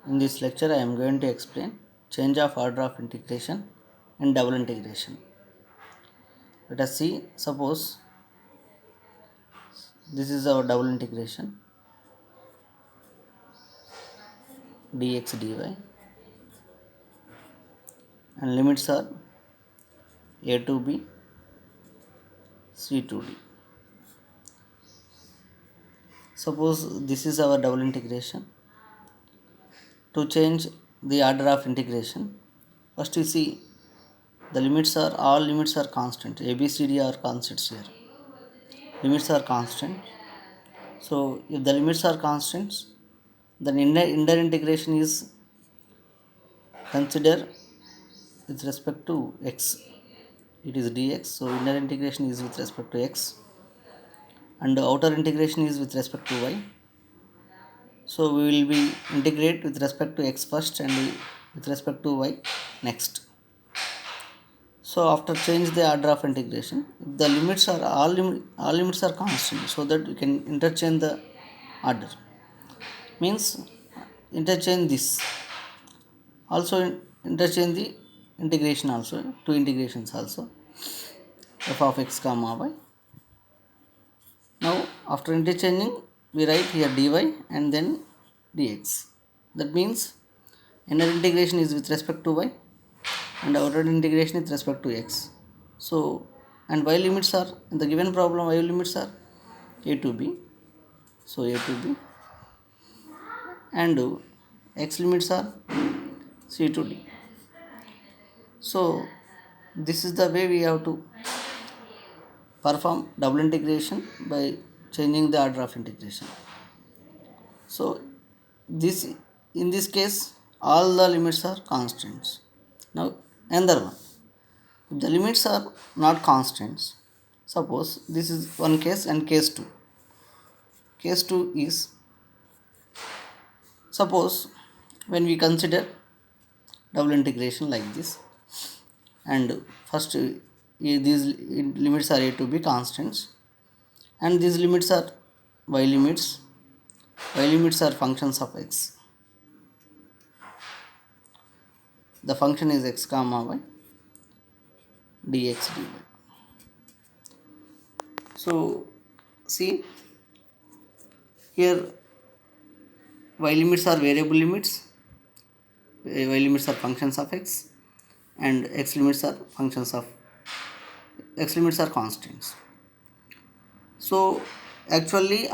In this lecture, I am going to explain change of order of integration in double integration. Let us see, suppose this is our double integration dx dy and limits are a to b, c to d. Suppose this is our double integration. To change the order of integration, first you see the all limits are constant. A, B, C, D are constants here. Limits are constant. So if the limits are constants, then inner integration is consider with respect to x. It is dx, so inner integration is with respect to x and outer integration is with respect to y. So we will be integrate with respect to x first and with respect to y next. So after change the order of integration, the limits are all limits are constant, so that we can interchange the order. Means interchange this. Also interchange the integration also, two integrations also, f of x comma y. Now after interchanging, we write here dy and then dx. That means inner integration is with respect to y and outer integration with respect to x. So and y limits are in the given problem, y limits are a to b, so a to b, and x limits are c to d. So this is the way we have to perform double integration by changing the order of integration. So this in this case all the limits are constants. Now another one, if the limits are not constants, suppose this is one case and case 2. Case 2 is, suppose when we consider double integration like this, and first these limits are a to b constants and these limits are y limits. Y limits are functions of x. The function is x comma y dx dy. So see here, y limits are variable limits, y limits are functions of x, and x limits are functions of x limits are constants. So actually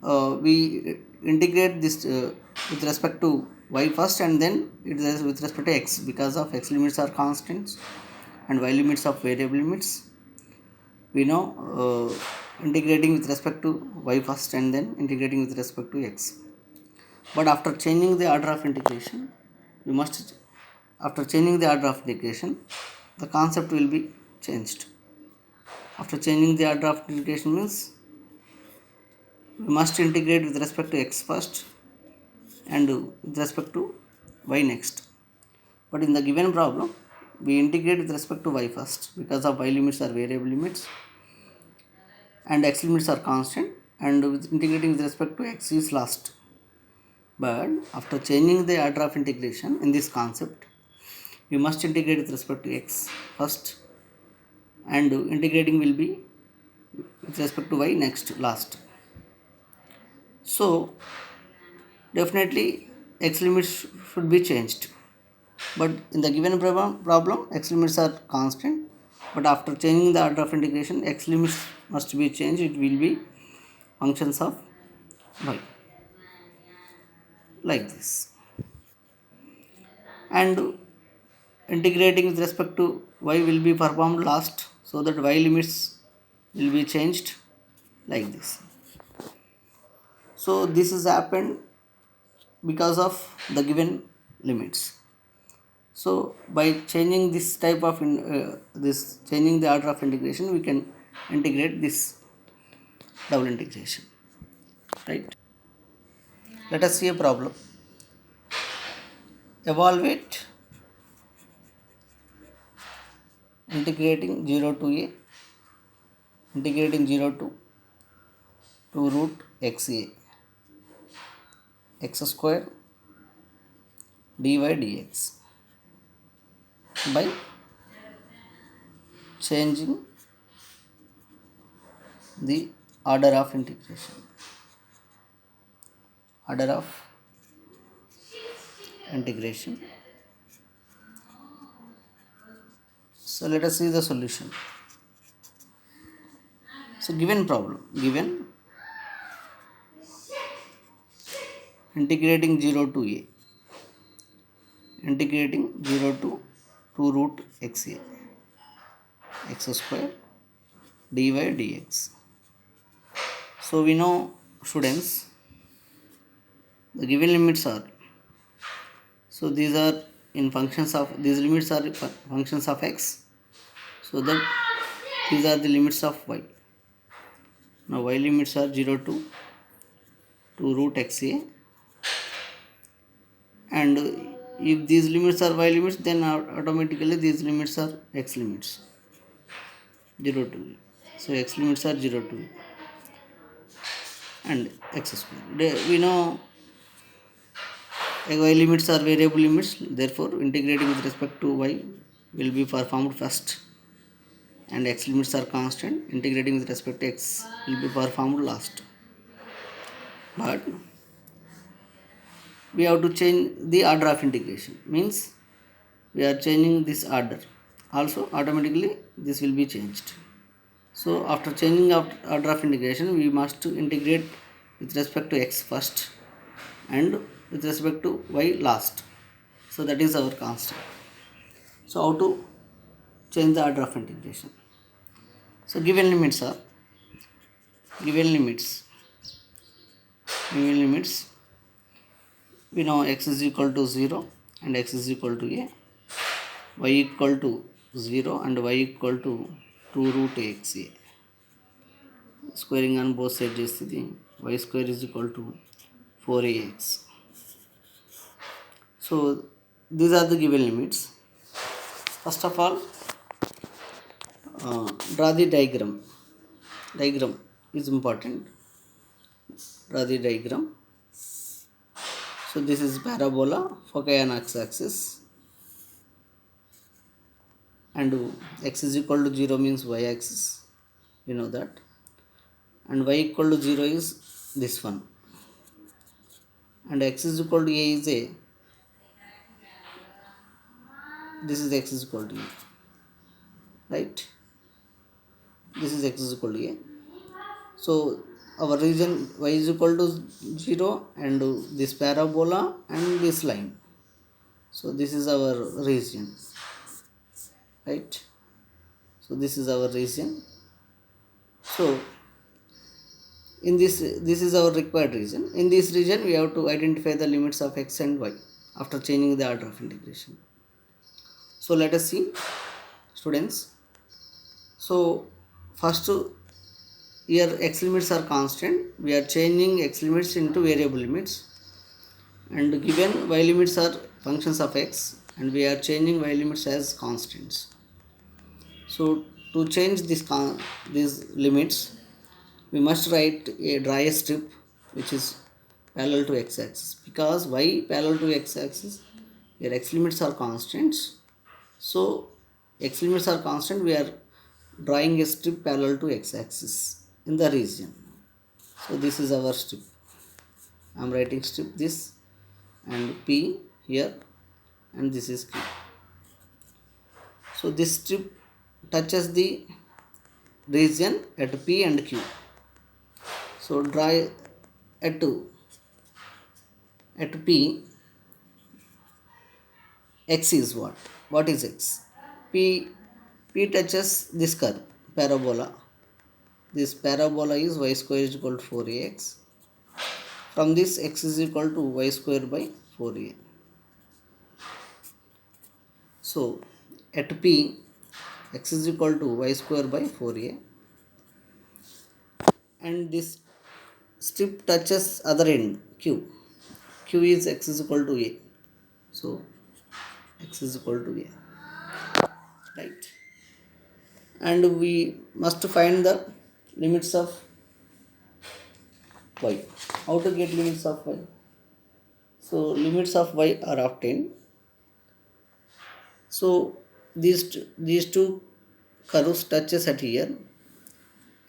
we integrate this with respect to y first and then it is with respect to x, because of x limits are constants and y limits of variable limits. We know integrating with respect to y first and then integrating with respect to x. But after changing the order of integration, we must, after changing the order of integration, the concept will be changed. After changing the order of integration means we must integrate with respect to x first and with respect to y next. But in the given problem, we integrate with respect to y first, because of y limits are variable limits and x limits are constant, and with integrating with respect to x is last. But after changing the order of integration in this concept, we must integrate with respect to x first and integrating will be with respect to y next, last. So definitely x limits should be changed, but in the given problem x limits are constant, but after changing the order of integration x limits must be changed. It will be functions of y like this, and integrating with respect to y will be performed last, so that y limits will be changed like this. So this is happened because of the given limits. So by changing this type of this changing the order of integration, we can integrate this double integration, right? Let us see a problem. Evaluate integrating 0 to a, integrating 0 to 2 root xa, x square dy dx by changing the order of integration. Order of integration. So let us see the solution. So given problem, given integrating 0 to a, integrating 0 to 2 root xa, x square dy dx. So we know, students, the given limits are, so these are in functions of, these limits are functions of x, so that these are the limits of y. Now y limits are 0 to 2 root xa, and if these limits are y limits, then automatically these limits are x limits, 0 to a. So x limits are 0 to a and x square. We know y limits are variable limits, therefore integrating with respect to y will be performed first, and x limits are constant, integrating with respect to x will be performed last. But we have to change the order of integration, means we are changing this order, also automatically this will be changed. So after changing of order of integration, we must integrate with respect to x first and with respect to y last. So that is our constant. So how to change the order of integration? So given limits are, given limits, we know x is equal to 0 and x is equal to a, y equal to 0 and y equal to 2 root xa. Squaring on both sides is the y square is equal to 4ax. So these are the given limits. First of all, draw the diagram. Diagram is important. Draw the diagram. So this is parabola, foci on x-axis, and x is equal to 0 means y-axis, you know that, and y equal to 0 is this one, and x is equal to a is a, this is x is equal to a, right? This is x is equal to a. So our region y is equal to 0 and this parabola and this line. So this is our region, right? So this is our region. So in this is our required region. In this region we have to identify the limits of x and y after changing the order of integration. So let us see, students. So first, here x limits are constant, we are changing x limits into variable limits, and given y limits are functions of x and we are changing y limits as constants. So to change these limits, we must draw a strip which is parallel to x-axis, because y parallel to x-axis, where x limits are constants. So x limits are constant, we are drawing a strip parallel to x-axis in the region. So this is our strip. I am writing strip this and P here, and this is Q. So this strip touches the region at P and Q. So draw at P, x is what? What is x? P touches this curve, parabola. This parabola is y square is equal to 4ax. From this, x is equal to y square by 4a. So at P, x is equal to y square by 4a, and this strip touches other end, Q. Q is x is equal to a. So x is equal to a, right? And we must find the limits of y. How to get limits of y? So limits of y are obtained. So these two curves touches at here.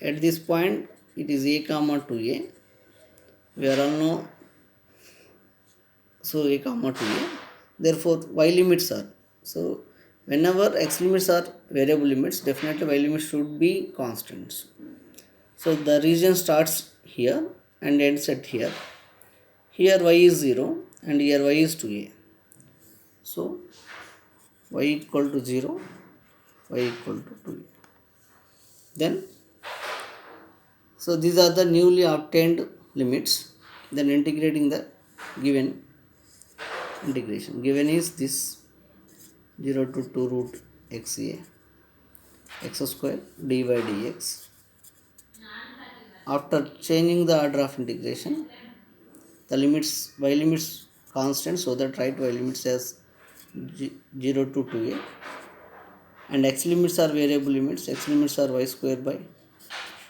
At this point it is a comma 2a. We are all know, so a comma 2a. Therefore y limits are, so whenever x limits are variable limits, definitely y limits should be constants. So the region starts here and ends at here. Here y is 0 and here y is 2a. So y equal to 0, y equal to 2a. Then, so these are the newly obtained limits. Then integrating the given integration. Given is this 0 to 2 root xa x square dy dx. After changing the order of integration, the limits, y limits constant, so that write y limits as 0 to 2a, and x limits are variable limits. X limits are y square by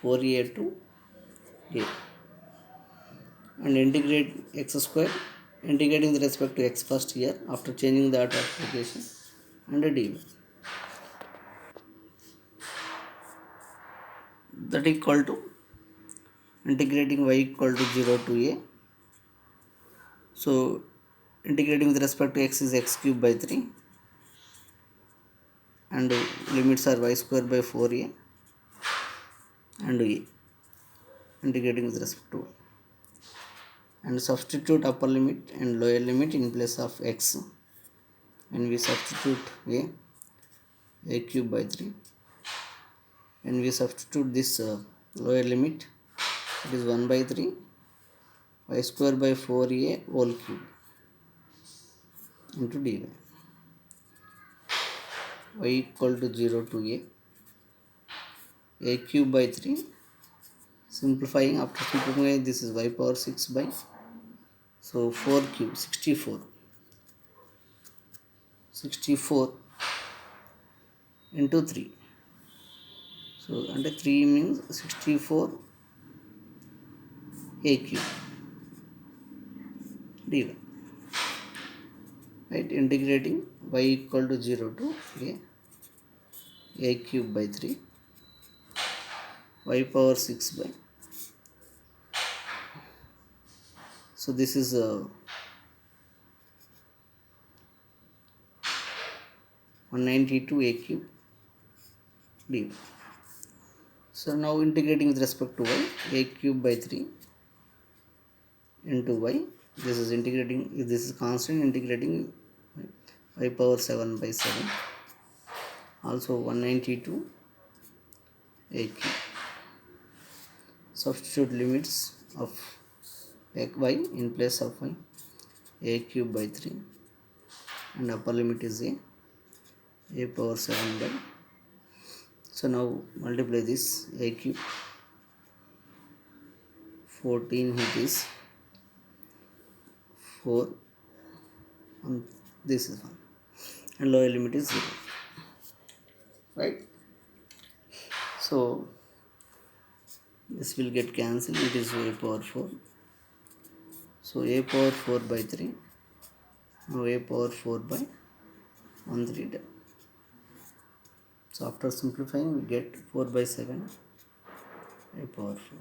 4a to a, and integrate x square, integrating with respect to x first here after changing the order of integration, and a dy. That equal to integrating y equal to 0 to a. So integrating with respect to x is x cube by 3, and limits are y square by 4a and a, integrating with respect to, and substitute upper limit and lower limit in place of x, and we substitute a cube by 3, and we substitute this lower limit, it is 1 by 3 y square by 4a whole cube into dy. Y equal to 0 to a cube by 3. Simplifying, after simplifying, this is y power 6 by, so 4 cube 64 into 3. So under 3 means 64 a cube dy. Right, integrating y equal to 0 to a cube by 3 y power 6 by, so this is 192 a cube dy. So now integrating with respect to y, a cube by 3 into y, this is integrating, if this is constant, integrating y power 7 by 7, also 192 a cube. Substitute limits of y in place of y, a cube by 3, and upper limit is a power 7 by, so now multiply this a cube 14, it is 4, and this is 1, and lower limit is 0, right? So this will get cancelled, it is a power 4, so a power 4 by 3, now a power 4 by 1 3. So after simplifying we get 4 by 7 a power 4.